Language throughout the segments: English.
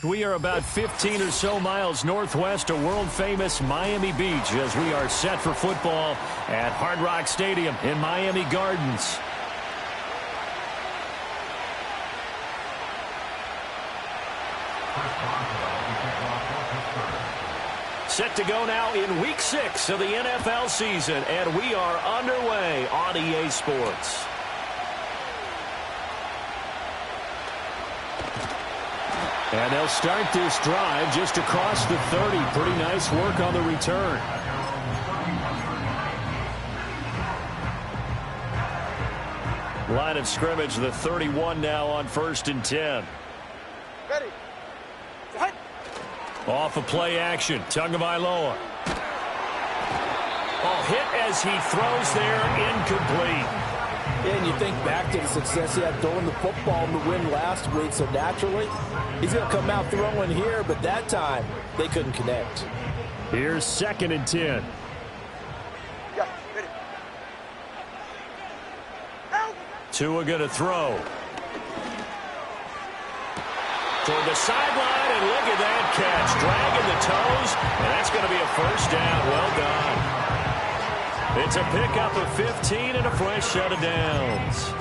We are about 15 or so miles northwest of world-famous Miami Beach as we are set for football at Hard Rock Stadium in Miami Gardens. Set to go now in Week 6 of the NFL season, and we are underway on EA Sports. And they'll start this drive just across the 30. Pretty nice work on the return. Line of scrimmage, the 31 now on 1st and 10. Ready. Hit. Off of play action, Tagovailoa. Oh, hit as he throws there, incomplete. Yeah, and you think back to the success he had throwing the football in the win last week, so naturally, he's going to come out throwing here, but that time, they couldn't connect. Here's 2nd and 10. Yeah, ready. Out. Tua going to throw. Toward the sideline, and look at that catch. Dragging the toes, and that's going to be a first down. Well done. It's a pickup of 15 and a fresh set of downs.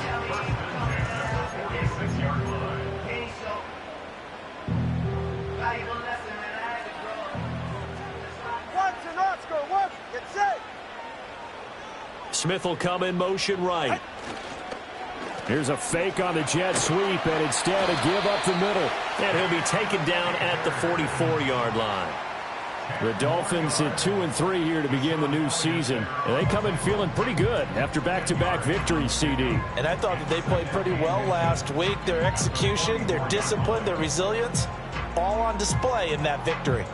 Smith will come in motion right. Here's a fake on the jet sweep, and instead a give up the middle. And he'll be taken down at the 44-yard line. The Dolphins at 2-3 here to begin the new season. And they come in feeling pretty good after back-to-back victories, CD. And I thought that they played pretty well last week. Their execution, their discipline, their resilience, all on display in that victory.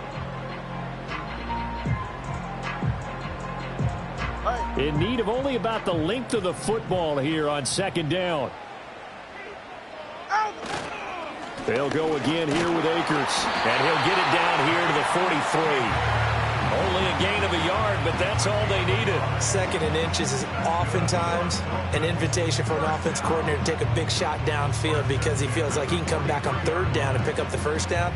In need of only about the length of the football here on 2nd down. They'll go again here with Akers, and he'll get it down here to the 43. Only a gain of a yard, but that's all they needed. 2nd and inches is oftentimes an invitation for an offense coordinator to take a big shot downfield because he feels like he can come back on 3rd down and pick up the 1st down.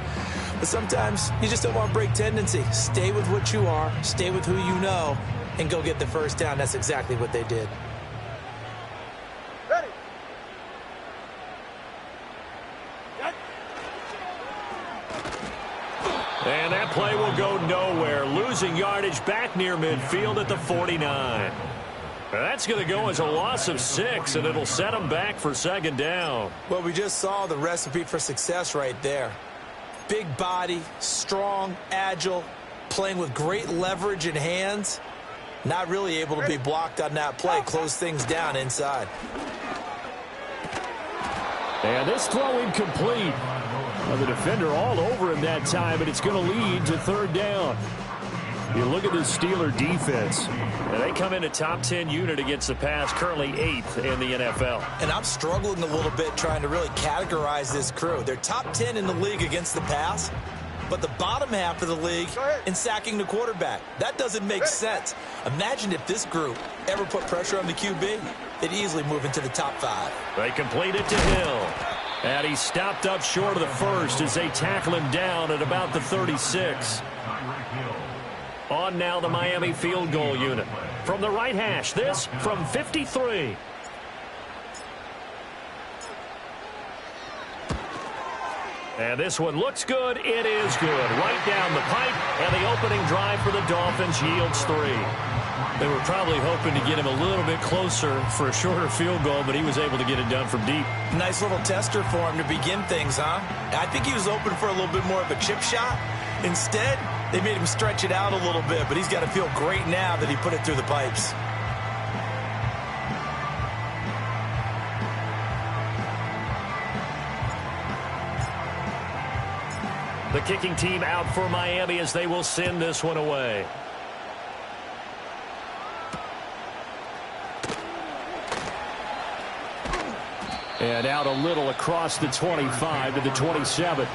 But sometimes you just don't want to break tendency. Stay with what you are, stay with who you know, and go get the 1st down. That's exactly what they did. Ready. And that play will go nowhere. Losing yardage back near midfield at the 49. That's going to go as a loss of 6, and it'll set them back for 2nd down. Well, we just saw the recipe for success right there. Big body, strong, agile, playing with great leverage in hands. Not really able to be blocked on that play. Close things down inside. And this throw incomplete. Well, the defender all over him that time, but it's going to lead to 3rd down. You look at this Steeler defense. And they come in a top 10 unit against the pass, currently 8th in the NFL. And I'm struggling a little bit trying to really categorize this crew. They're top 10 in the league against the pass, but the bottom half of the league in sacking the quarterback. That doesn't make sense. Imagine if this group ever put pressure on the QB. They'd easily move into the top 5. They complete it to Hill. And he stopped up short of the 1st as they tackle him down at about the 36. On now the Miami field goal unit. From the right hash, this from 53. And this one looks good. It is good. Right down the pipe, and the opening drive for the Dolphins yields 3. They were probably hoping to get him a little bit closer for a shorter field goal, but he was able to get it done from deep. Nice little tester for him to begin things, huh? I think he was open for a little bit more of a chip shot. Instead, they made him stretch it out a little bit, but he's got to feel great now that he put it through the pipes. The kicking team out for Miami as they will send this one away. And out a little across the 25 to the 27.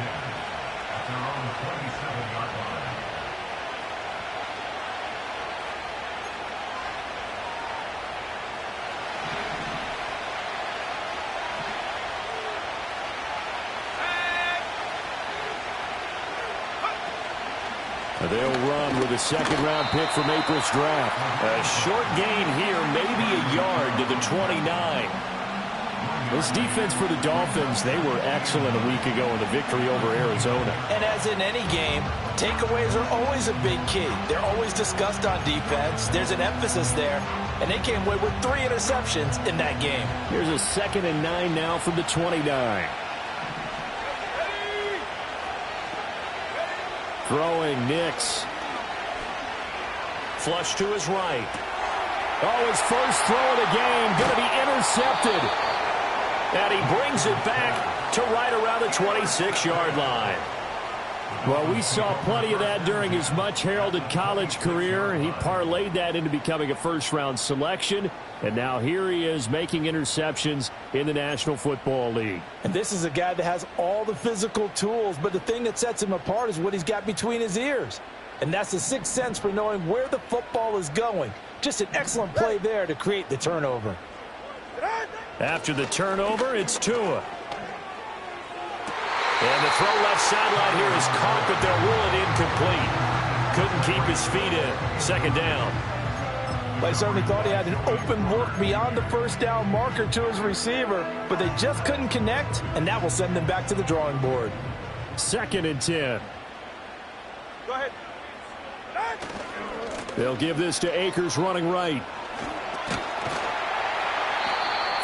They'll run with a second-round pick from April's draft. A short gain here, maybe a yard to the 29. This defense for the Dolphins, they were excellent a week ago in the victory over Arizona. And as in any game, takeaways are always a big key. They're always discussed on defense. There's an emphasis there. And they came away with 3 interceptions in that game. Here's a 2nd and 9 now from the 29. Throwing Nix. Flush to his right. Oh, his first throw of the game going to be intercepted. And he brings it back to right around the 26-yard line. Well, we saw plenty of that during his much-heralded college career. He parlayed that into becoming a first-round selection. And now here he is making interceptions in the National Football League. And this is a guy that has all the physical tools, but the thing that sets him apart is what he's got between his ears. And that's the sixth sense for knowing where the football is going. Just an excellent play there to create the turnover. After the turnover, it's Tua. And the throw left sideline here is caught, but they'll rule it incomplete. Couldn't keep his feet in. 2nd down. They certainly thought he had an open look beyond the first down marker to his receiver, but they just couldn't connect, and that will send them back to the drawing board. 2nd and 10. Go ahead. They'll give this to Akers running right.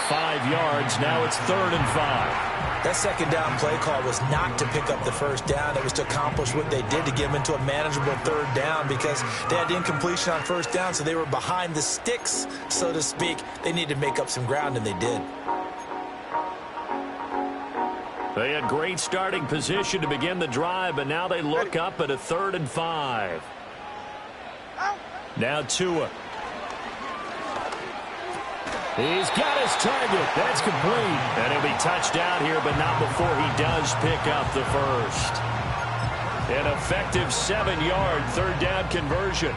5 yards. Now it's 3rd and 5. That 2nd down play call was not to pick up the first down. It was to accomplish what they did to get them into a manageable 3rd down because they had incompletion on first down, so they were behind the sticks, so to speak. They needed to make up some ground, and they did. They had great starting position to begin the drive, but now they look up at a 3rd and 5. Now Tua. He's got his target. That's complete. And he'll be touched down here, but not before he does pick up the first. An effective 7-yard 3rd down conversion.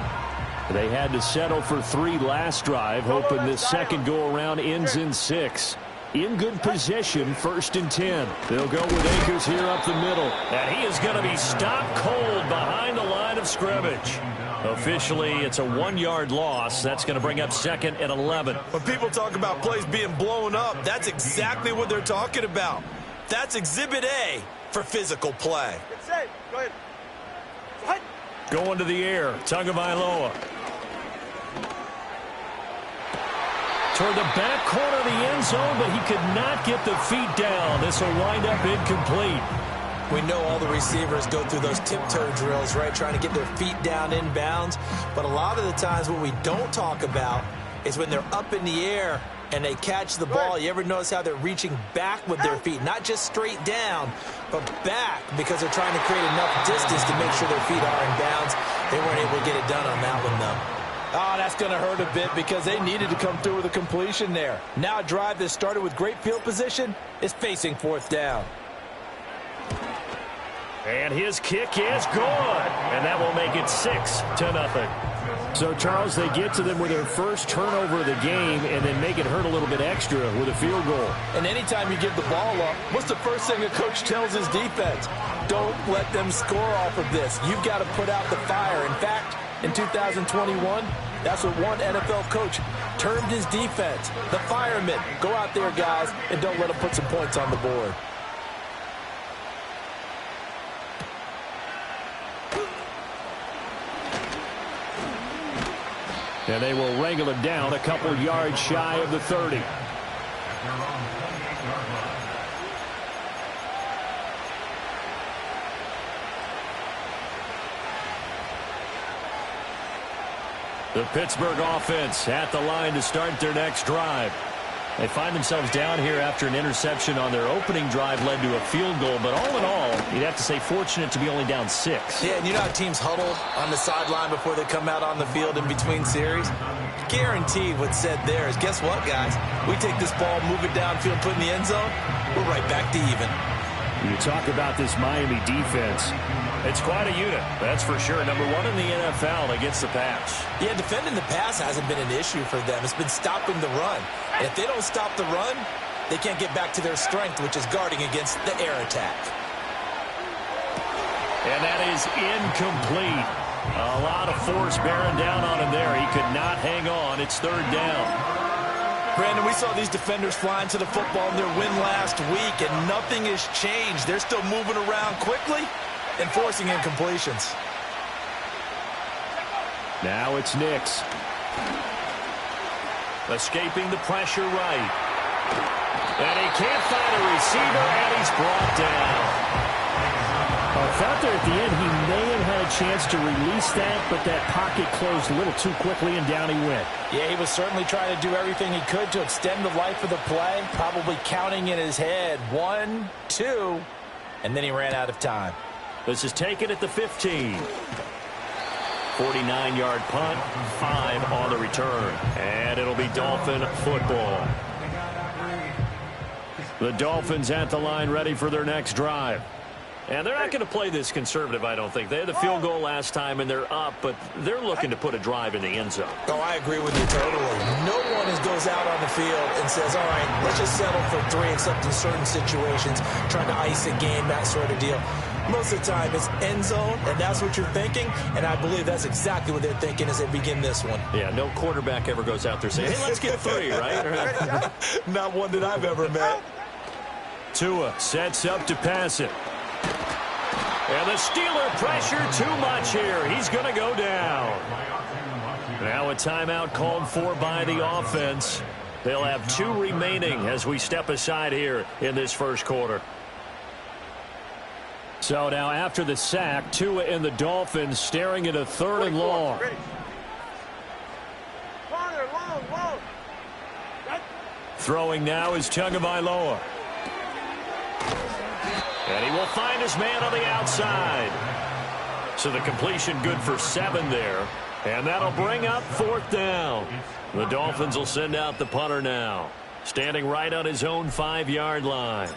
They had to settle for 3 last drive, hoping this second go-around ends in 6. In good position, 1st and 10. They'll go with Akers here up the middle. And he is going to be stopped cold behind the line of scrimmage. Officially, it's a 1-yard loss. That's going to bring up 2nd and 11. When people talk about plays being blown up, that's exactly what they're talking about. That's Exhibit A for physical play. Go ahead. What? Going to the air, Tagovailoa. Toward the back corner of the end zone, but he could not get the feet down. This will wind up incomplete. We know all the receivers go through those tiptoe drills, right, trying to get their feet down inbounds. But a lot of the times what we don't talk about is when they're up in the air and they catch the ball. You ever notice how they're reaching back with their feet? Not just straight down, but back because they're trying to create enough distance to make sure their feet are in bounds. They weren't able to get it done on that one, though. Oh, that's going to hurt a bit because they needed to come through with a completion there. Now a drive that started with great field position is facing 4th down. And his kick is good. And that will make it 6-0. So, Charles, they get to them with their first turnover of the game and then make it hurt a little bit extra with a field goal. And anytime you give the ball up, what's the first thing a coach tells his defense? Don't let them score off of this. You've got to put out the fire. In fact, in 2021, that's what one NFL coach termed his defense. The firemen. Go out there, guys, and don't let them put some points on the board. And they will wrangle it down a couple yards shy of the 30. The Pittsburgh offense at the line to start their next drive. They find themselves down here after an interception on their opening drive led to a field goal. But all in all, you'd have to say fortunate to be only down 6. Yeah, and you know how teams huddle on the sideline before they come out on the field in between series? Guaranteed what's said there is, guess what, guys? We take this ball, move it downfield, put it in the end zone, we're right back to even. You talk about this Miami defense. It's quite a unit, that's for sure. Number 1 in the NFL against the pass. Yeah, defending the pass hasn't been an issue for them. It's been stopping the run. And if they don't stop the run, they can't get back to their strength, which is guarding against the air attack. And that is incomplete. A lot of force bearing down on him there. He could not hang on. It's third down. Brandon, we saw these defenders flying to the football in their win last week, and nothing has changed. They're still moving around quickly and forcing incompletions. Now it's Nix. Escaping the pressure right. And he can't find a receiver, and he's brought down. I thought there at the end he may have had a chance to release that, but that pocket closed a little too quickly, and down he went. Yeah, he was certainly trying to do everything he could to extend the life of the play, probably counting in his head 1, 2, and then he ran out of time. This is taken at the 15. 49-yard punt, 5 on the return. And it'll be Dolphin football. The Dolphins at the line ready for their next drive. And they're not going to play this conservative, I don't think. They had the field goal last time, and they're up, but they're looking to put a drive in the end zone. Oh, I agree with you totally. No one goes out on the field and says, all right, let's just settle for 3, except in certain situations, trying to ice a game, that sort of deal. Most of the time, it's end zone, and that's what you're thinking, and I believe that's exactly what they're thinking as they begin this one. Yeah, no quarterback ever goes out there saying, hey, let's get 3, right? Not one that I've ever met. Tua sets up to pass it. And the Steeler pressure too much here. He's going to go down. Now a timeout called for by the offense. They'll have 2 remaining as we step aside here in this first quarter. So now after the sack, Tua and the Dolphins staring at a 3rd and long. Throwing now is Tagovailoa. And he will find his man on the outside. So the completion good for 7 there. And that'll bring up 4th down. The Dolphins will send out the punter now. Standing right on his own 5-yard line.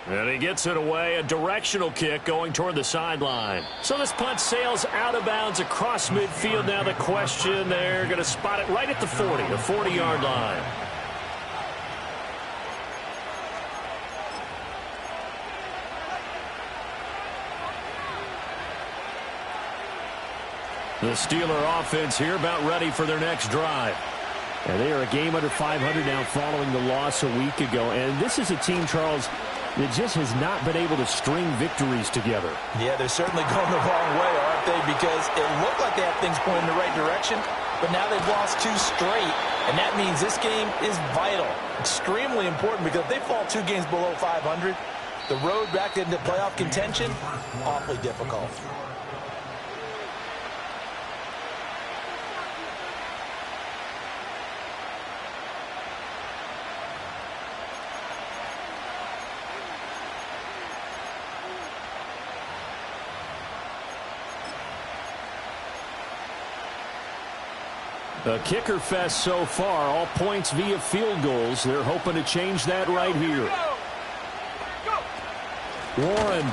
And he gets it away. A directional kick going toward the sideline. So this punt sails out of bounds across midfield. Now the question, they're going to spot it right at the 40, the 40-yard line. The Steeler offense here about ready for their next drive. And they are a game under 500 now following the loss a week ago. And this is a team, Charles, that just has not been able to string victories together. Yeah, they're certainly going the wrong way, aren't they? Because it looked like they had things going in the right direction, but now they've lost 2 straight. And that means this game is vital, extremely important, because if they fall 2 games below 500, the road back into playoff contention, awfully difficult. A kicker fest so far, all points via field goals. They're hoping to change that right here. Warren,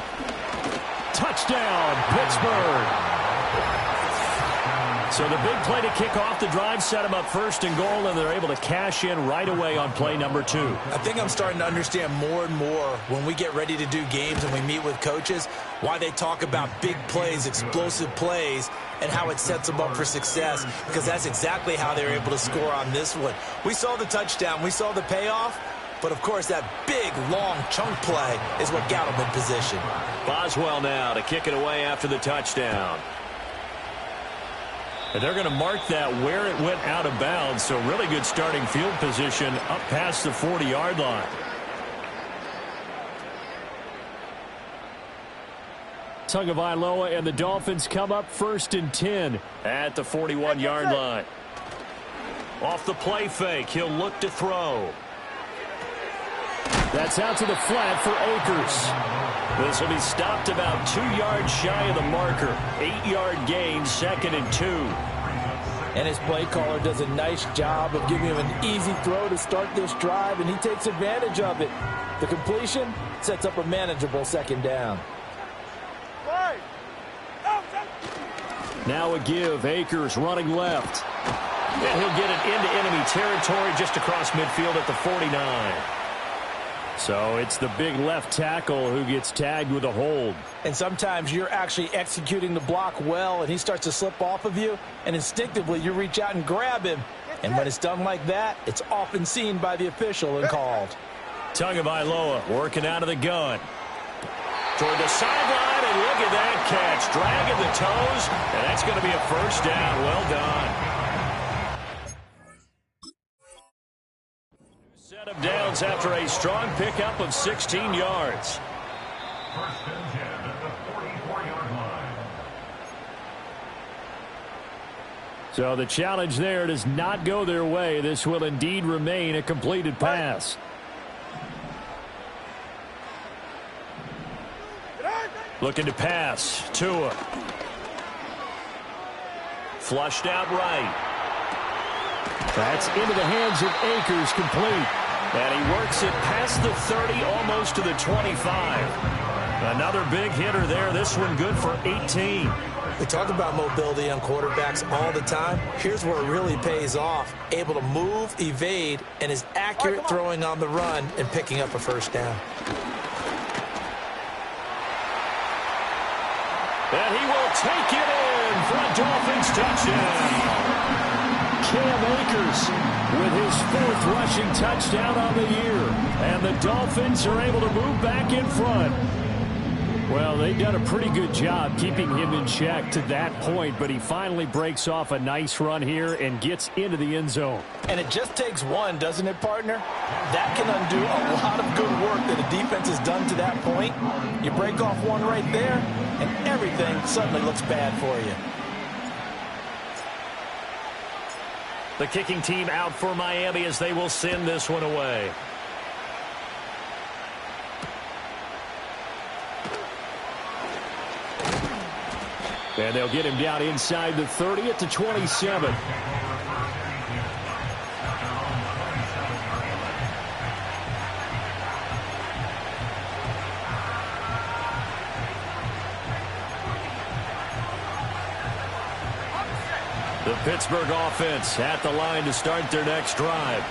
touchdown, Pittsburgh. So the big play to kick off the drive set them up 1st and goal, and they're able to cash in right away on play number 2. I think I'm starting to understand more and more when we get ready to do games and we meet with coaches why they talk about big plays, explosive plays, and how it sets them up for success, because that's exactly how they were able to score on this one. We saw the touchdown. We saw the payoff. But, of course, that big, long chunk play is what got them in position. Boswell now to kick it away after the touchdown. And they're going to mark that where it went out of bounds, so really good starting field position up past the 40-yard line. Tagovailoa and the Dolphins come up 1st and 10 at the 41-yard line. Off the play fake, he'll look to throw. That's out to the flat for Akers. This will be stopped about 2 yards shy of the marker. 8-yard gain, 2nd and 2. And his play caller does a nice job of giving him an easy throw to start this drive, and he takes advantage of it. The completion sets up a manageable 2nd down. Now a give. Akers running left. And he'll get it into enemy territory just across midfield at the 49. So it's the big left tackle who gets tagged with a hold. And sometimes you're actually executing the block well, and he starts to slip off of you, and instinctively you reach out and grab him. And when it's done like that, it's often seen by the official and called. Tagovailoa working out of the gun. Toward the sideline, and look at that catch. Dragging the toes, and that's going to be a first down. Well done. Set of downs after a strong pickup of 16 yards. First and 10 at the 44-yard line. So the challenge there does not go their way. This will indeed remain a completed pass. Looking to pass. Tua. Flushed out right. That's into the hands of Akers, complete. And he works it past the 30, almost to the 25. Another big hitter there. This one good for 18. We talk about mobility on quarterbacks all the time. Here's where it really pays off. Able to move, evade, and is accurate throwing on the run and picking up a first down. And he will take it in for a Dolphins touchdown. Cam Akers with his 4th rushing touchdown on the year. And the Dolphins are able to move back in front. Well, they've done a pretty good job keeping him in check to that point, but he finally breaks off a nice run here and gets into the end zone. And it just takes one, doesn't it, partner? That can undo a lot of good work that a defense has done to that point. You break off one right there, and everything suddenly looks bad for you. The kicking team out for Miami as they will send this one away. And they'll get him down inside the 30 at the 27. The Pittsburgh offense at the line to start their next drive.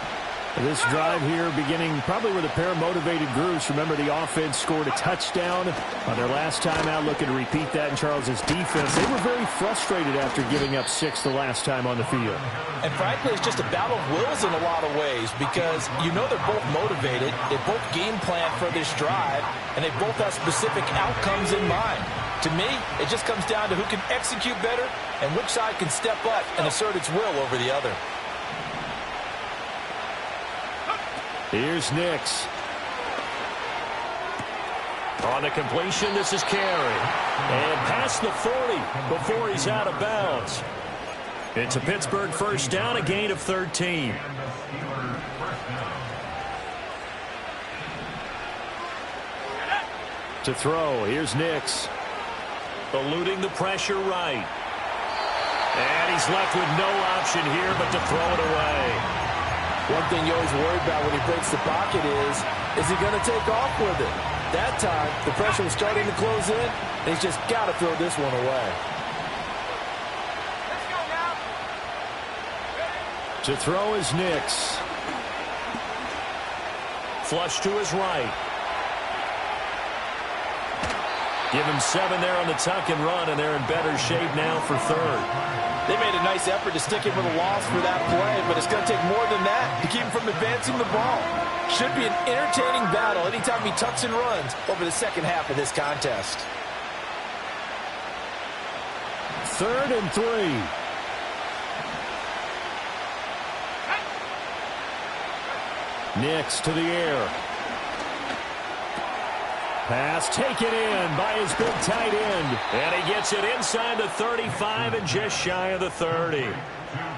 This drive here beginning probably with a pair of motivated groups. Remember, the offense scored a touchdown on their last time out, looking to repeat that in Charles's defense. They were very frustrated after giving up 6 the last time on the field. And frankly, it's just a battle of wills in a lot of ways because you know they're both motivated, they both game plan for this drive, and they both have specific outcomes in mind. To me, it just comes down to who can execute better and which side can step up and assert its will over the other. Here's Nix. On the completion, this is Carey. And past the 40 before he's out of bounds. It's a Pittsburgh first down, a gain of 13. To throw, here's Nix. Eluding the pressure right. And he's left with no option here but to throw it away. One thing you always worry about when he breaks the pocket is he going to take off with it? That time, the pressure was starting to close in, and he's just got to throw this one away. Let's go now. To throw is Nix. Flush to his right. Give him 7 there on the tuck and run, and they're in better shape now for third. They made a nice effort to stick him with a loss for that play, but it's going to take more than that to keep him from advancing the ball. Should be an entertaining battle anytime he tucks and runs over the second half of this contest. 3rd and 3. Nix to the air. Pass taken in by his big tight end. And he gets it inside the 35 and just shy of the 30.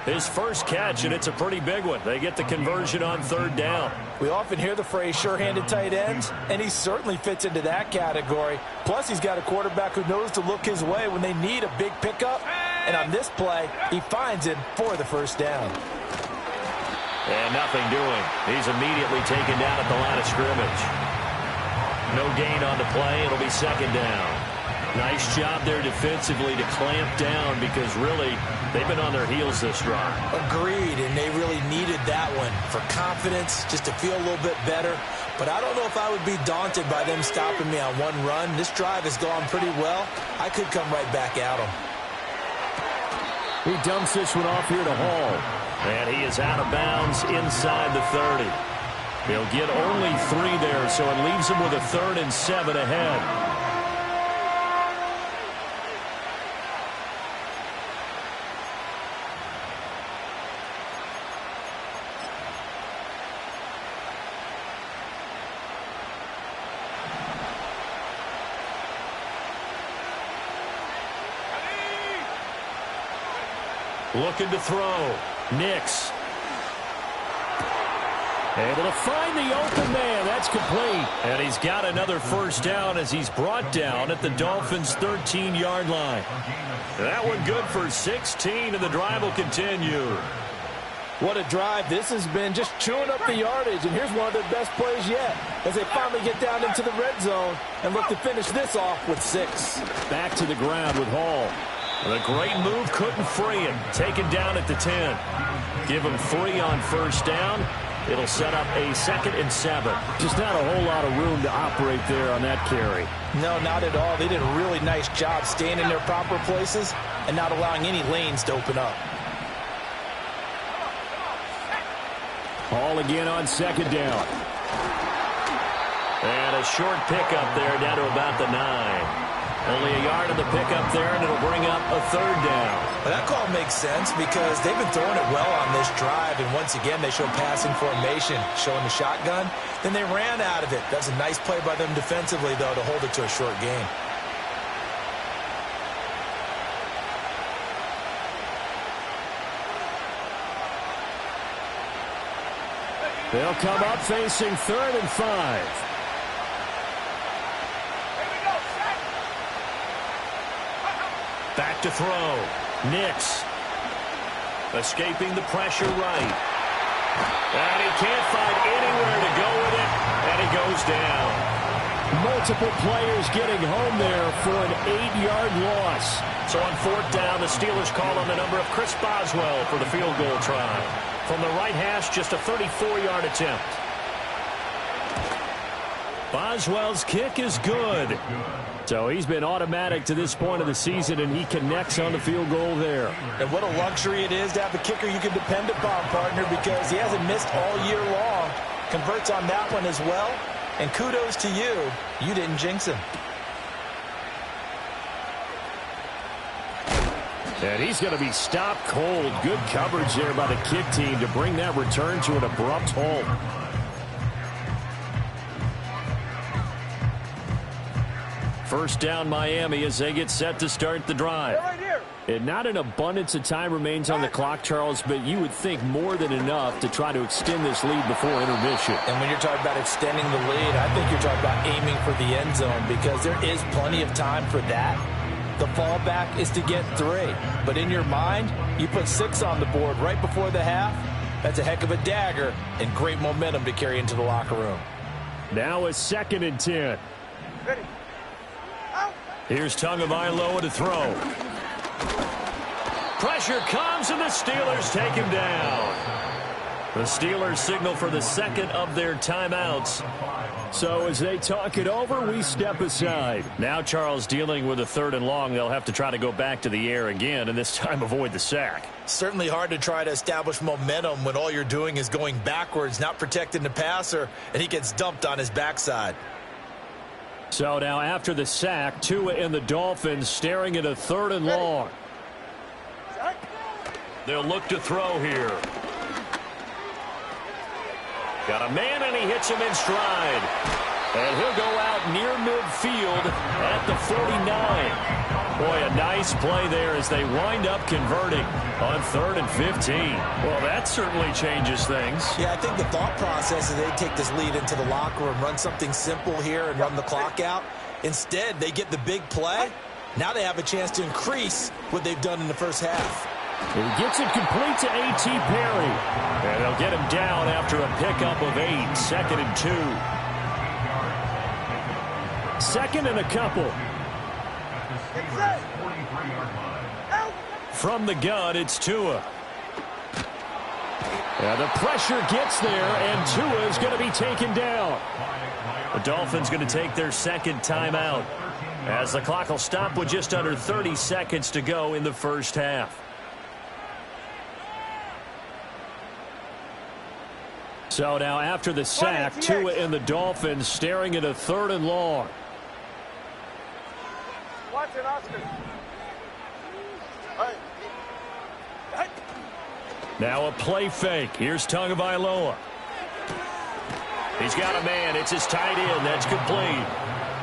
His first catch, and it's a pretty big one. They get the conversion on 3rd down. We often hear the phrase sure-handed tight ends, and he certainly fits into that category. Plus, he's got a quarterback who knows to look his way when they need a big pickup. And on this play, he finds it for the first down. And nothing doing. He's immediately taken down at the line of scrimmage. No gain on the play. It'll be 2nd down. Nice job there defensively to clamp down because really they've been on their heels this drive. Agreed, and they really needed that one for confidence, just to feel a little bit better. But I don't know if I would be daunted by them stopping me on one run. This drive has gone pretty well. I could come right back at them. He dumps this one off here to Hall. And he is out of bounds inside the 30. He'll get only 3 there, so it leaves him with a 3rd and 7 ahead. Looking to throw. Nix. Able to find the open man. That's complete. And he's got another first down as he's brought down at the Dolphins' 13-yard line. That one good for 16, and the drive will continue. What a drive. This has been just chewing up the yardage, and here's one of their best plays yet as they finally get down into the red zone and look to finish this off with 6. Back to the ground with Hall. The great move couldn't free him. Taken down at the 10. Give him 3 on first down. It'll set up a 2nd and 7. Just not a whole lot of room to operate there on that carry. No, not at all. They did a really nice job staying in their proper places and not allowing any lanes to open up. Hall again on 2nd down. And a short pickup there down to about the 9. Only a yard of the pickup there, and it'll bring up a 3rd down. Well, that call makes sense because they've been throwing it well on this drive, and once again they show passing formation, showing the shotgun. Then they ran out of it. That's a nice play by them defensively, though, to hold it to a short gain. They'll come up facing 3rd and 5. Back to throw. Nix. Escaping the pressure right. And he can't find anywhere to go with it. And he goes down. Multiple players getting home there for an 8-yard loss. So on 4th down, the Steelers call on the number of Chris Boswell for the field goal try. From the right hash, just a 34-yard attempt. Boswell's kick is good. So he's been automatic to this point of the season, and he connects on the field goal there. And what a luxury it is to have a kicker you can depend upon, partner, because he hasn't missed all year long. Converts on that one as well. And kudos to you. You didn't jinx him. And he's going to be stopped cold. Good coverage there by the kick team to bring that return to an abrupt halt. First down Miami as they get set to start the drive. And not an abundance of time remains on the clock, Charles, but you would think more than enough to try to extend this lead before intermission. And when you're talking about extending the lead, I think you're talking about aiming for the end zone because there is plenty of time for that. The fallback is to get 3. But in your mind, you put 6 on the board right before the half. That's a heck of a dagger and great momentum to carry into the locker room. Now a 2nd and 10. Ready. Here's Tagovailoa to throw. Pressure comes, and the Steelers take him down. The Steelers signal for the 2nd of their timeouts. So as they talk it over, we step aside. Now Charles dealing with a 3rd and long. They'll have to try to go back to the air again, and this time avoid the sack. Certainly hard to try to establish momentum when all you're doing is going backwards, not protecting the passer, and he gets dumped on his backside. So now after the sack, Tua and the Dolphins staring at a 3rd and long. They'll look to throw here. Got a man, and he hits him in stride. And he'll go out near midfield at the 49. Boy, a nice play there as they wind up converting on 3rd and 15. Well, that certainly changes things. Yeah, I think the thought process is they take this lead into the locker room, run something simple here and run the clock out. Instead, they get the big play. Now they have a chance to increase what they've done in the first half. He gets it complete to A.T. Perry. And they'll get him down after a pickup of 8, 2nd and 2. 2nd and a couple. 43-yard line. From the gun, it's Tua. And the pressure gets there, and Tua is going to be taken down. The Dolphins going to take their second timeout, as the clock will stop with just under 30 seconds to go in the first half. So now after the sack, Tua and the Dolphins staring at a 3rd and long. Watch it, Oscar. Now a play fake. Here's Tagovailoa. He's got a man. It's his tight end. That's complete.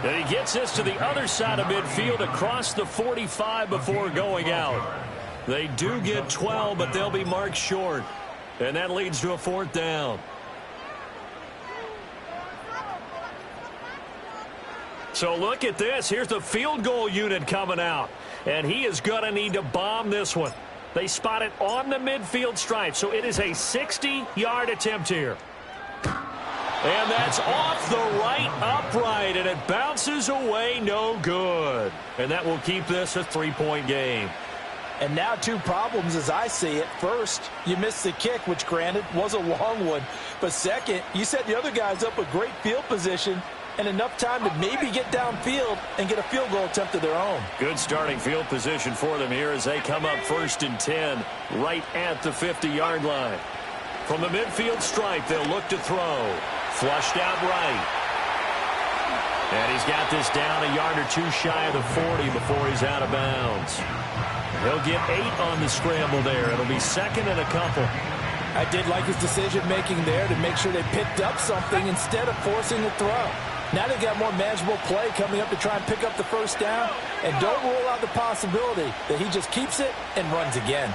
And he gets this to the other side of midfield across the 45 before going out. They do get 12, but they'll be marked short. And that leads to a 4th down. So look at this. Here's the field goal unit coming out. And he is going to need to bomb this one. They spot it on the midfield stripe, so it is a 60-yard attempt here. And that's off the right upright, and it bounces away no good. And that will keep this a 3-point game. And now 2 problems as I see it. First, you missed the kick, which granted was a long one. But second, you set the other guys up with great field position and enough time to maybe get downfield and get a field goal attempt of their own. Good starting field position for them here as they come up 1st and 10 right at the 50-yard line. From the midfield stripe, they'll look to throw. Flushed out right. And he's got this down a yard or 2 shy of the 40 before he's out of bounds. He'll get 8 on the scramble there. It'll be 2nd and a couple. I did like his decision-making there to make sure they picked up something instead of forcing the throw. Now they got more manageable play coming up to try and pick up the 1st down. And don't rule out the possibility that he just keeps it and runs again.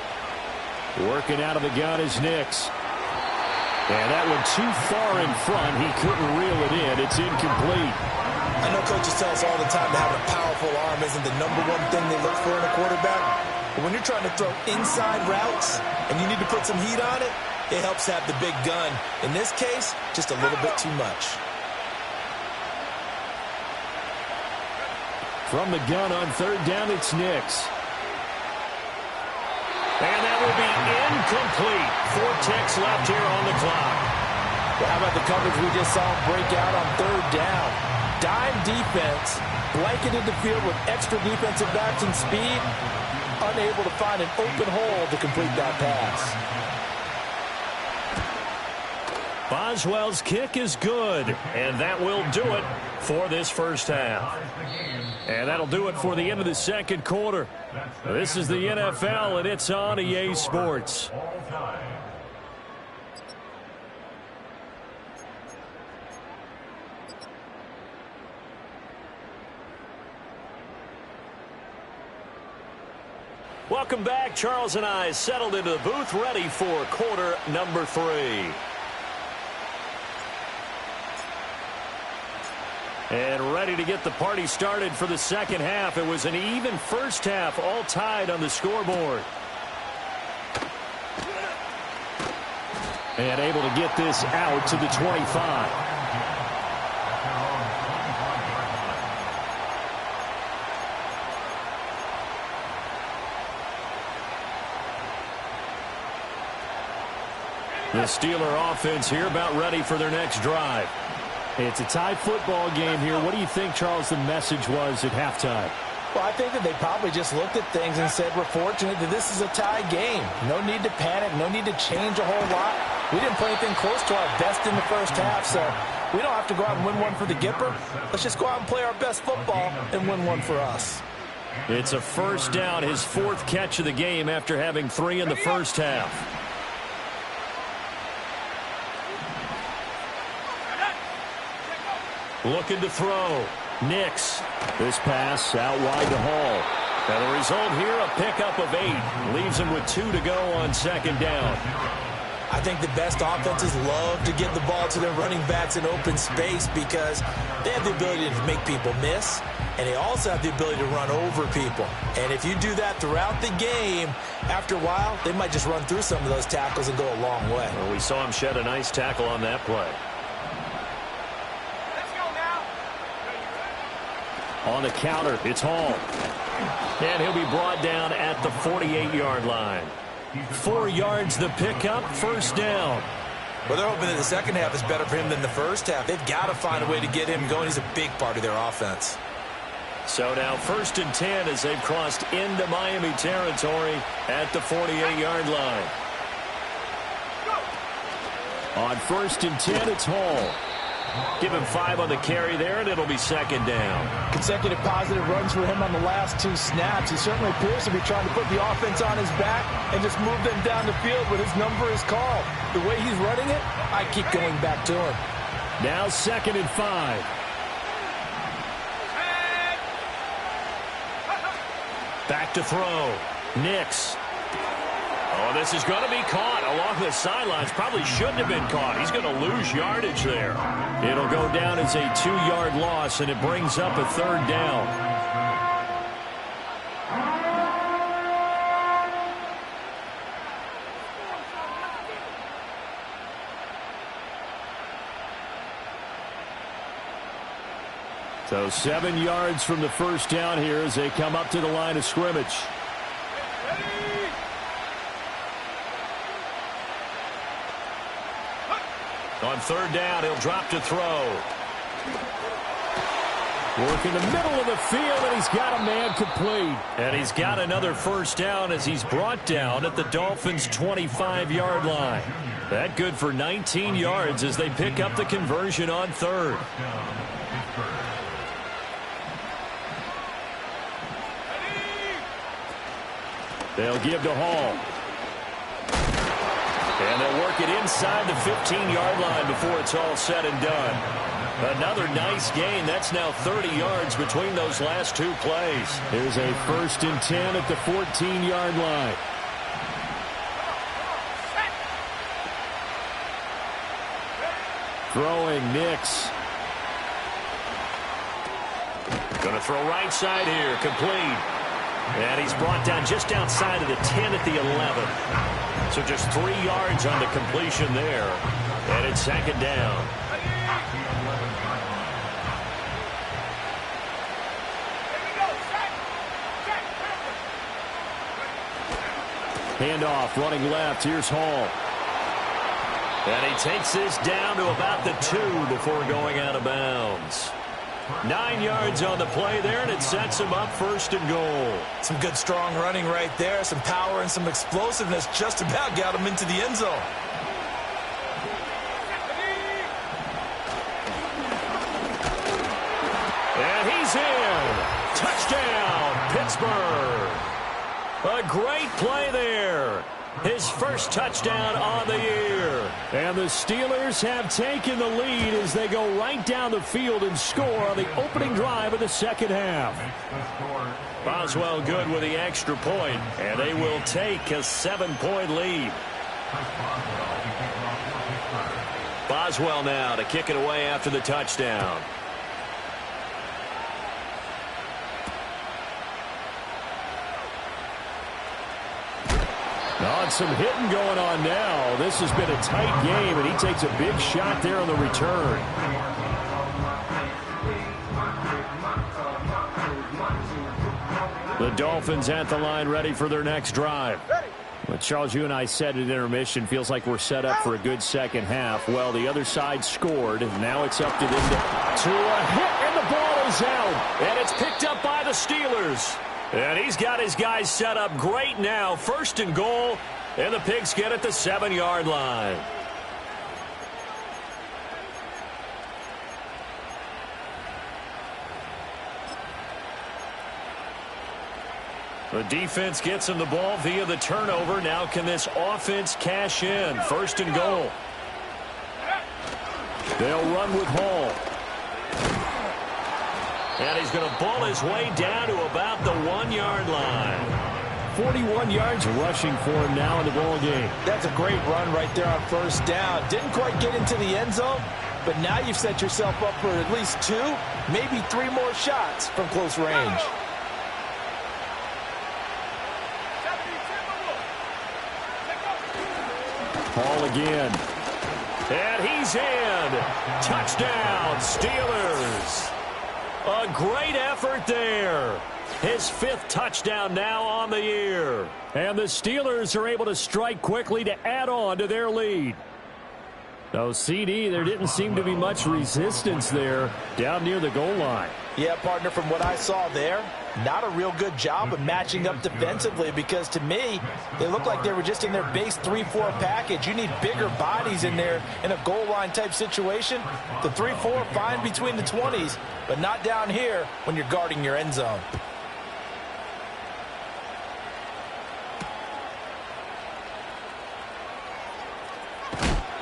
Working out of the gun is Nix. And that one too far in front. He couldn't reel it in. It's incomplete. I know coaches tell us all the time that having a powerful arm isn't the #1 thing they look for in a quarterback. But when you're trying to throw inside routes and you need to put some heat on it, it helps have the big gun. In this case, just a little bit too much. From the gun on 3rd down, it's Nix. And that will be incomplete. 4 ticks left here on the clock. Well, how about the coverage we just saw break out on 3rd down? Dime defense, blanketed the field with extra defensive backs and speed, unable to find an open hole to complete that pass. Boswell's kick is good, and that will do it for this first half. And that'll do it for the end of the 2nd quarter. This is the NFL, and it's on EA Sports. Welcome back. Charles and I settled into the booth, ready for quarter number 3. And ready to get the party started for the 2nd half. It was an even first half, all tied on the scoreboard. And able to get this out to the 25. The Steeler offense here about ready for their next drive. It's a tie football game here. What do you think, Charles, the message was at halftime? Well, I think that they probably just looked at things and said, we're fortunate that this is a tie game. No need to panic. No need to change a whole lot. We didn't play anything close to our best in the first half, so we don't have to go out and win one for the Gipper. Let's just go out and play our best football and win one for us. It's a 1st down, his 4th catch of the game after having 3 in the first half. Looking to throw. Nix. This pass out wide to Hall. And the result here, a pickup of 8. Leaves him with 2 to go on 2nd down. I think the best offenses love to get the ball to their running backs in open space because they have the ability to make people miss, and they also have the ability to run over people. And if you do that throughout the game, after a while, they might just run through some of those tackles and go a long way. Well, we saw him shed a nice tackle on that play. Let's go now. On the counter, it's Hall. And he'll be brought down at the 48-yard line. 4 yards the pickup, first down. Well, they're hoping that the second half is better for him than the first half. They've got to find a way to get him going. He's a big part of their offense. So now 1st and 10 as they've crossed into Miami territory at the 48-yard line. On 1st and 10, it's Hall. Give him 5 on the carry there, and it'll be second down. Consecutive positive runs for him on the last 2 snaps. He certainly appears to be trying to put the offense on his back and just move them down the field when his number is called. The way he's running it, I keep going back to him. Now 2nd and 5. Back to throw. Nix. Oh, this is going to be caught along the sidelines. Probably shouldn't have been caught. He's going to lose yardage there. It'll go down as a 2-yard loss, and it brings up a 3rd down. So 7 yards from the first down here as they come up to the line of scrimmage. On 3rd down, he'll drop to throw. Work in the middle of the field, and he's got a man complete. And he's got another first down as he's brought down at the Dolphins' 25-yard line. That good for 19 yards as they pick up the conversion on 3rd. They'll give to Hall. And they'll work it inside the 15-yard line before it's all said and done. Another nice gain. That's now 30 yards between those last 2 plays. Here's a 1st and 10 at the 14-yard line. Throwing Nix. Going to throw right side here. Complete. And he's brought down just outside of the 10 at the 11. So just 3 yards on the completion there. And it's 2nd down. Handoff, running left. Here's Hall. And he takes this down to about the 2 before going out of bounds. 9 yards on the play there, and it sets him up 1st and goal. Some good, strong running right there. Some power and some explosiveness just about got him into the end zone. And he's in. Touchdown, Pittsburgh. A great play there. His first touchdown on the year. And the Steelers have taken the lead as they go right down the field and score on the opening drive of the second half. Boswell good with the extra point, and they will take a 7-point lead. Boswell now to kick it away after the touchdown. Some hitting going on now. This has been a tight game, and he takes a big shot there on the return. The Dolphins at the line, ready for their next drive. Well, Charles, you and I said at intermission, feels like we're set up for a good second half. Well, the other side scored. Now it's up to them to a hit, and the ball is out. And it's picked up by the Steelers. And he's got his guys set up great now. 1st and goal. And the Pigs get at the 7-yard line. The defense gets him the ball via the turnover. Now can this offense cash in? 1st and goal. They'll run with Hall. And he's going to ball his way down to about the 1-yard line. 41 yards rushing for him now in the ball game. That's a great run right there on 1st down. Didn't quite get into the end zone, but now you've set yourself up for at least 2, maybe 3 more shots from close range. Hall again. And he's in. Touchdown, Steelers. A great effort there. His 5th touchdown now on the year. And the Steelers are able to strike quickly to add on to their lead. So, CD, there didn't seem to be much resistance there down near the goal line. Yeah, partner, from what I saw there, not a real good job of matching up defensively because, to me, they looked like they were just in their base 3-4 package. You need bigger bodies in there in a goal line type situation. The 3-4, fine between the 20s, but not down here when you're guarding your end zone.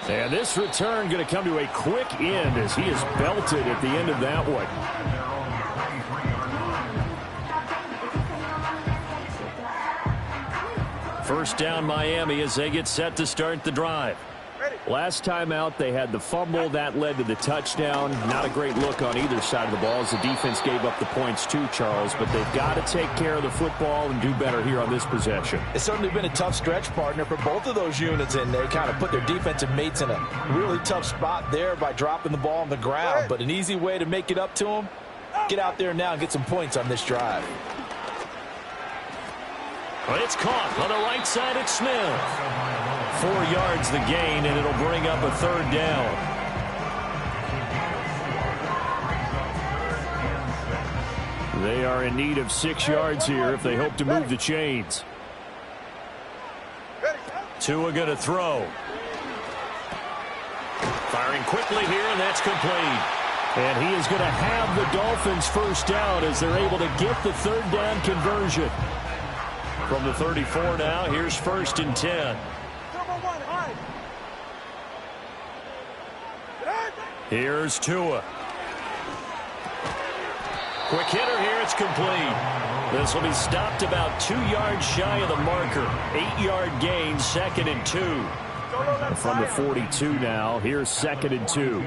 And this return going to come to a quick end as he is belted at the end of that one. First down Miami as they get set to start the drive. Last time out, they had the fumble. That led to the touchdown. Not a great look on either side of the ball as the defense gave up the points too, Charles. But they've got to take care of the football and do better here on this possession. It's certainly been a tough stretch, partner, for both of those units, and they kind of put their defensive mates in a really tough spot there by dropping the ball on the ground. But an easy way to make it up to them, get out there now and get some points on this drive. But it's caught on the right side at Smith. 4 yards the gain, and it'll bring up a 3rd down. They are in need of 6 yards here if they hope to move the chains. Tua going to throw. Firing quickly here, and that's complete. And he is going to have the Dolphins first down as they're able to get the 3rd down conversion. From the 34 now, here's 1st and 10. Here's Tua. Quick hitter here, it's complete. This will be stopped about 2 yards shy of the marker. 8-yard gain, 2nd and 2. From the 42 now, here's 2nd and 2.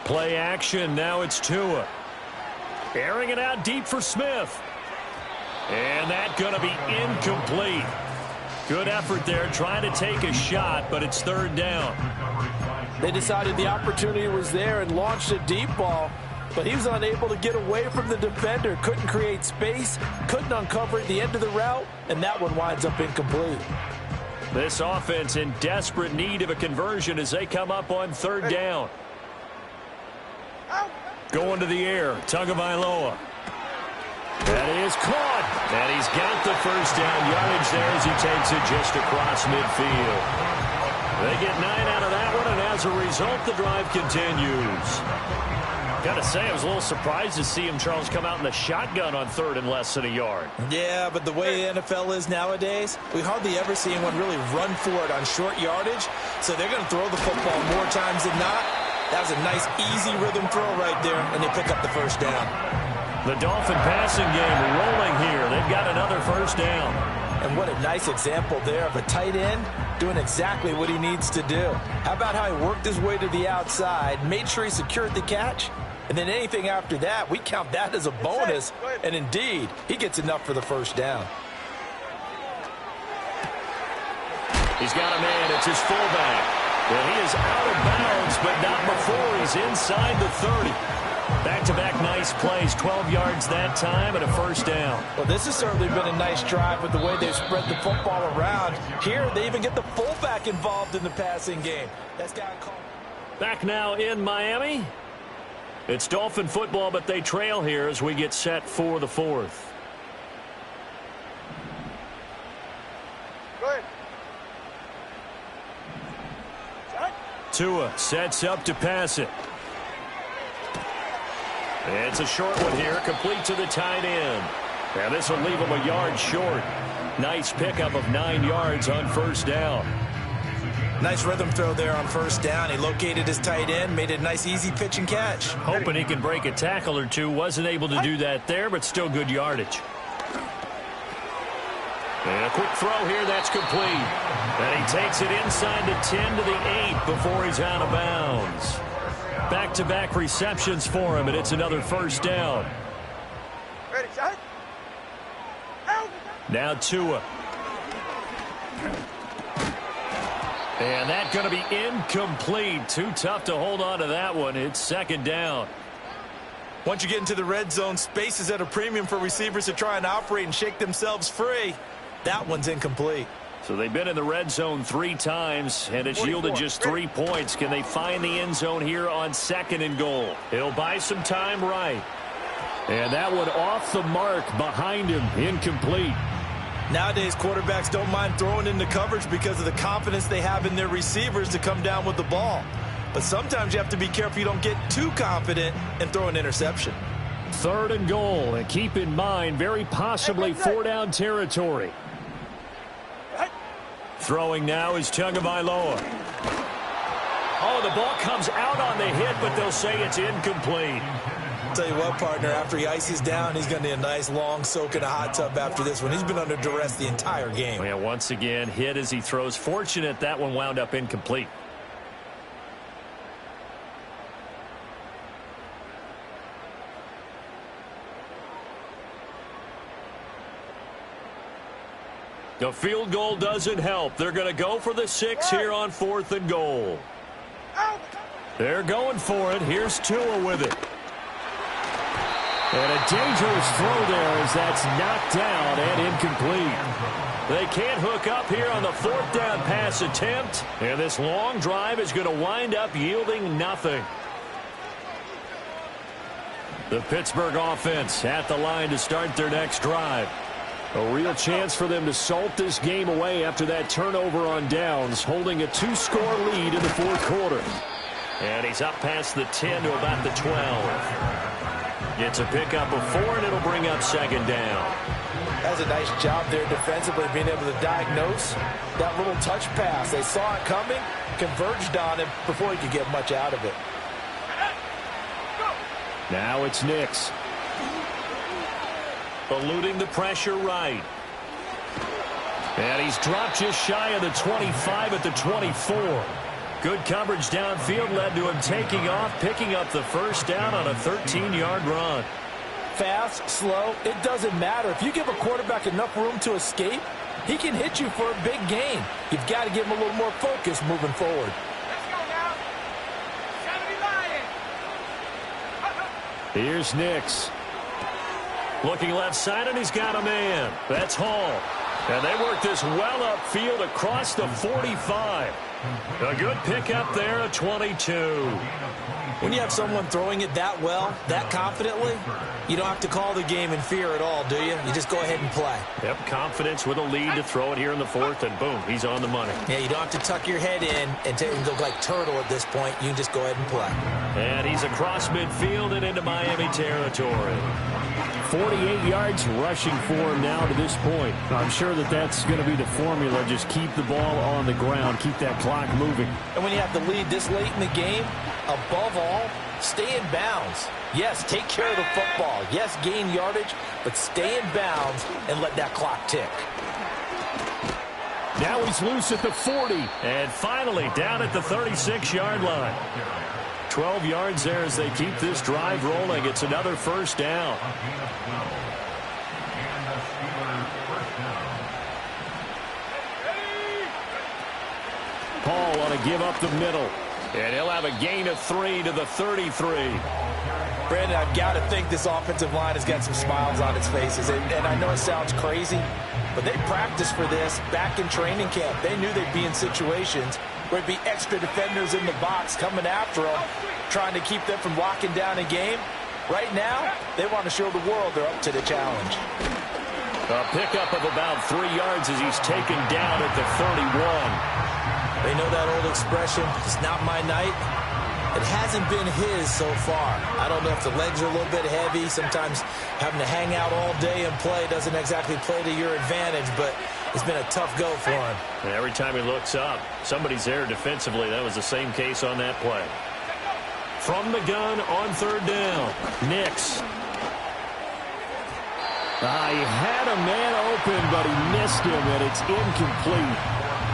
Play action, now it's Tua. Airing it out deep for Smith. And that's going to be incomplete. Good effort there, trying to take a shot, but it's 3rd down. They decided the opportunity was there and launched a deep ball, but he was unable to get away from the defender. Couldn't create space, couldn't uncover at the end of the route, and that one winds up incomplete. This offense in desperate need of a conversion as they come up on 3rd down. Going to the air, Tagovailoa. That is caught. And he's got the first down yardage there as he takes it just across midfield. They get 9 out of that one, and as a result, the drive continues. Got to say, I was a little surprised to see him, Charles, come out in the shotgun on 3rd and less than a yard. Yeah, but the way the NFL is nowadays, we hardly ever see anyone really run for it on short yardage, so they're going to throw the football more times than not. That was a nice, easy rhythm throw right there, and they pick up the first down. The Dolphin passing game rolling here. They've got another first down. And what a nice example there of a tight end doing exactly what he needs to do. How about how he worked his way to the outside, made sure he secured the catch, and then anything after that, we count that as a bonus. And indeed, he gets enough for the first down. He's got a man. It's his fullback. Well, he is out of bounds, but not before he's inside the 30. Back-to-back nice plays, 12 yards that time and a first down. Well, this has certainly been a nice drive with the way they've spread the football around. Here, they even get the fullback involved in the passing game. That's got to call. Back now in Miami. It's Dolphin football, but they trail here as we get set for the 4th. Go ahead. Tua sets up to pass it. It's a short one here, complete to the tight end. And this will leave him a yard short. Nice pickup of 9 yards on first down. Nice rhythm throw there on first down. He located his tight end, made it a nice, easy pitch and catch. Hoping he can break a tackle or two. Wasn't able to do that there, but still good yardage. And a quick throw here, that's complete. And he takes it inside the 10 to the 8 before he's out of bounds. Back-to-back receptions for him, and it's another first down. Ready, shot. Out. Now Tua. And that's going to be incomplete. Too tough to hold on to that one. It's second down. Once you get into the red zone, space is at a premium for receivers to try and operate and shake themselves free. That one's incomplete. So they've been in the red zone 3 times, and it's yielded just 3 points. Can they find the end zone here on 2nd and goal? He'll buy some time right. And that one off the mark behind him, incomplete. Nowadays, quarterbacks don't mind throwing into coverage because of the confidence they have in their receivers to come down with the ball. But sometimes you have to be careful you don't get too confident and throw an interception. 3rd and goal, and keep in mind, very possibly 4-down territory. Throwing now is Tagovailoa. Oh, the ball comes out on the hit, but they'll say it's incomplete. Tell you what, partner, after he ices down, he's going to need a nice long soak in a hot tub after this one. He's been under duress the entire game. Yeah, once again, hit as he throws. Fortunate that one wound up incomplete. The field goal doesn't help. They're going to go for the 6 here on 4th and goal. They're going for it. Here's Tua with it. And a dangerous throw there as that's knocked down and incomplete. They can't hook up here on the 4th down pass attempt. And this long drive is going to wind up yielding nothing. The Pittsburgh offense at the line to start their next drive. A real chance for them to salt this game away after that turnover on downs, holding a 2-score lead in the 4th quarter. And he's up past the 10 to about the 12. It's a pickup of 4, and it'll bring up 2nd down. That's a nice job there defensively, being able to diagnose that little touch pass. They saw it coming, converged on him before he could get much out of it. Now it's Nix. Eluding the pressure right. And he's dropped just shy of the 25 at the 24. Good coverage downfield led to him taking off, picking up the 1st down on a 13-yard run. Fast, slow, it doesn't matter. If you give a quarterback enough room to escape, he can hit you for a big gain. You've got to give him a little more focus moving forward. Let's go now. Here's Nix. Looking left side, and he's got a man. That's Hall. And they work this well upfield across the 45. A good pickup there at 22. When you have someone throwing it that well, that confidently, you don't have to call the game in fear at all, do you? You just go ahead and play. Yep, confidence with a lead to throw it here in the 4th, and boom, he's on the money. Yeah, you don't have to tuck your head in and go like turtle at this point. You can just go ahead and play. And he's across midfield and into Miami territory. 48 yards rushing for him now to this point. I'm sure that's going to be the formula. Just keep the ball on the ground. Keep that clock moving. And when you have the lead this late in the game, above all, stay in bounds. Yes, take care of the football. Yes, gain yardage, but stay in bounds and let that clock tick. Now he's loose at the 40. And finally down at the 36-yard line. 12 yards there as they keep this drive rolling. It's another 1st down. Paul on a give up the middle. And he'll have a gain of 3 to the 33. Brandon, I've got to think this offensive line has got some smiles on its faces. And I know it sounds crazy, but they practiced for this back in training camp. They knew they'd be in situations where it'd be extra defenders in the box coming after them, trying to keep them from locking down a game. Right now, they want to show the world they're up to the challenge. A pickup of about 3 yards as he's taken down at the 31. They know that old expression, it's not my night. It hasn't been his so far. I don't know if the legs are a little bit heavy. Sometimes having to hang out all day and play doesn't exactly play to your advantage, but it's been a tough go for him. And every time he looks up, somebody's there defensively. That was the same case on that play. From the gun on 3rd down, Nix. He had a man open, but he missed him, and it's incomplete.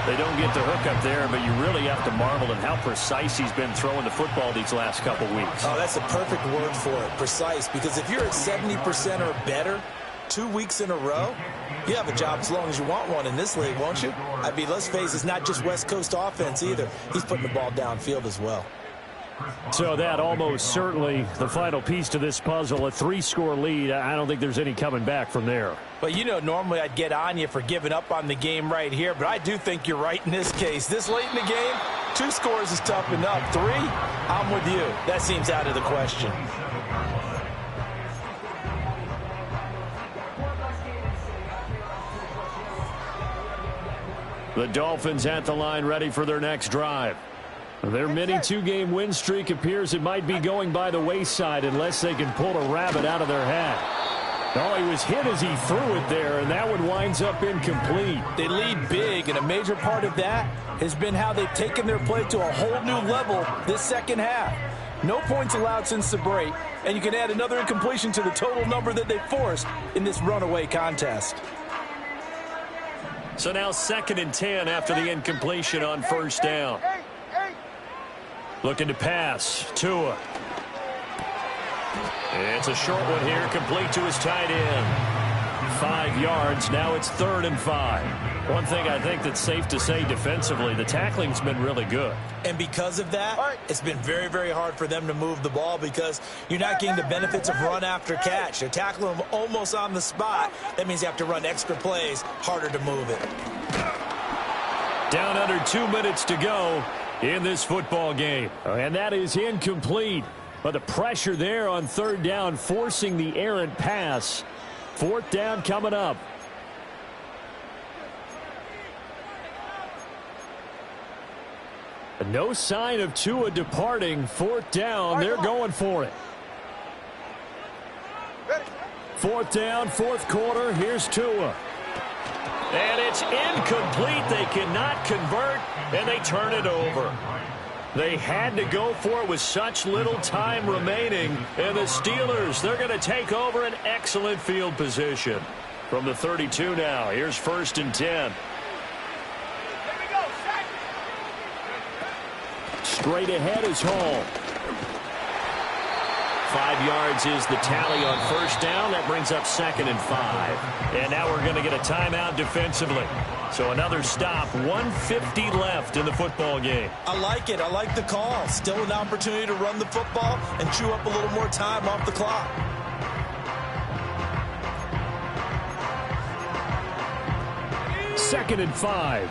They don't get the hook up there, but you really have to marvel at how precise he's been throwing the football these last couple weeks. Oh, that's a perfect word for it, precise, because if you're at 70% or better, 2 weeks in a row? You have a job as long as you want one in this league, won't you? I mean, let's face it, it's not just West Coast offense either. He's putting the ball downfield as well. So that almost certainly the final piece to this puzzle, a 3-score lead. I don't think there's any coming back from there. But, you know, normally I'd get on you for giving up on the game right here, but I do think you're right in this case. This late in the game, 2 scores is tough enough. 3, I'm with you. That seems out of the question. The Dolphins at the line ready for their next drive. Their mini 2-game win streak appears it might be going by the wayside unless they can pull a rabbit out of their hat. Oh, he was hit as he threw it there, and that one winds up incomplete. They lead big, and a major part of that has been how they've taken their play to a whole new level this second half. No points allowed since the break, and you can add another incompletion to the total number that they forced in this runaway contest. So now 2nd and 10 after the incompletion on first down. Looking to pass. Tua. It's a short one here, complete to his tight end. 5 yards. Now it's 3rd and 5. One thing I think that's safe to say defensively, the tackling's been really good. And because of that, it's been very, very hard for them to move the ball because you're not getting the benefits of run after catch. They're tackling them almost on the spot. That means you have to run extra plays, harder to move it. Down under 2 minutes to go in this football game. And that is incomplete. But the pressure there on 3rd down, forcing the errant pass. 4th down coming up. No sign of Tua departing. 4th down. They're going for it. 4th down, 4th quarter. Here's Tua. And it's incomplete. They cannot convert, and they turn it over. They had to go for it with such little time remaining. And the Steelers, they're going to take over an excellent field position. From the 32 now, here's 1st and 10. Straight ahead is Hall. 5 yards is the tally on first down. That brings up 2nd and 5. And now we're going to get a timeout defensively. So another stop. 1:50 left in the football game. I like it. I like the call. Still an opportunity to run the football and chew up a little more time off the clock. Second and 5.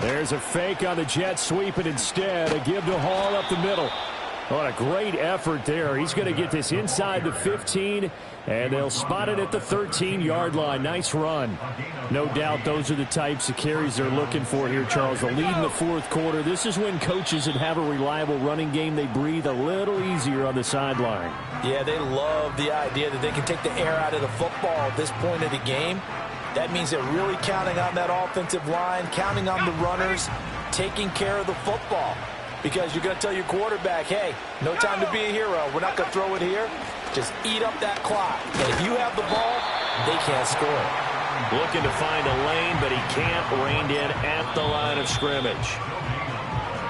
There's a fake on the jet sweep, and instead a give to Hall up the middle. What a great effort there. He's going to get this inside the 15, and they'll spot it at the 13-yard line. Nice run. No doubt those are the types of carries they're looking for here, Charles. The lead in the 4th quarter. This is when coaches that have a reliable running game, they breathe a little easier on the sideline. Yeah, they love the idea that they can take the air out of the football at this point of the game. That means they're really counting on that offensive line, counting on the runners, taking care of the football. Because you're going to tell your quarterback, hey, no time to be a hero. We're not going to throw it here. Just eat up that clock. And if you have the ball, they can't score. Looking to find a lane, but he can't. Reined in at the line of scrimmage.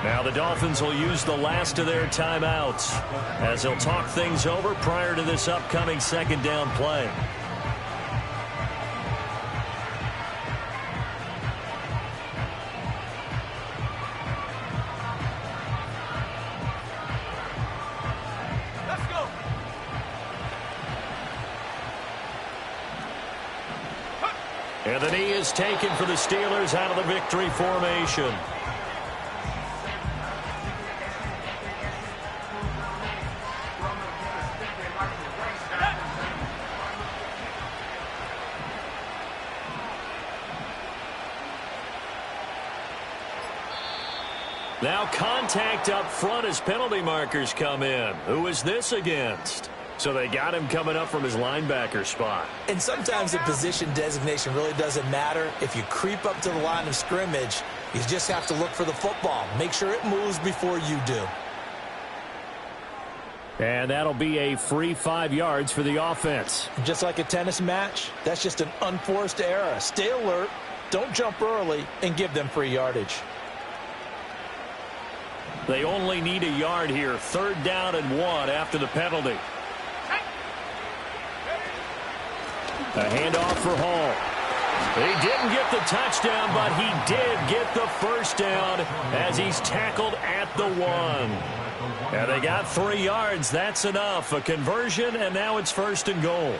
Now the Dolphins will use the last of their timeouts as they'll talk things over prior to this upcoming 2nd down play. And the knee is taken for the Steelers out of the victory formation. Now contact up front as penalty markers come in. Who is this against? So they got him coming up from his linebacker spot. And sometimes the position designation really doesn't matter. If you creep up to the line of scrimmage, you just have to look for the football. Make sure it moves before you do. And that'll be a free 5 yards for the offense. Just like a tennis match, that's just an unforced error. Stay alert, don't jump early, and give them free yardage. They only need a yard here. 3rd down and 1 after the penalty. A handoff for Hall. He didn't get the touchdown, but he did get the first down as he's tackled at the 1. And they got 3 yards. That's enough. A conversion, and now it's 1st and goal.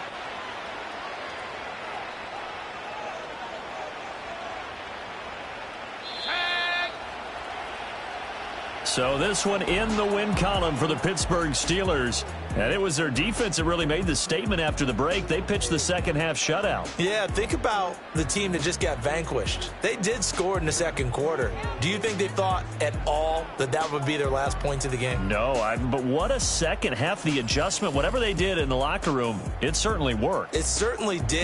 So this one in the win column for the Pittsburgh Steelers. And it was their defense that really made the statement after the break. They pitched the second half shutout. Yeah, think about the team that just got vanquished. They did score in the second quarter. Do you think they thought at all that that would be their last points of the game? No, but what a second half. The adjustment, whatever they did in the locker room, it certainly worked. It certainly did.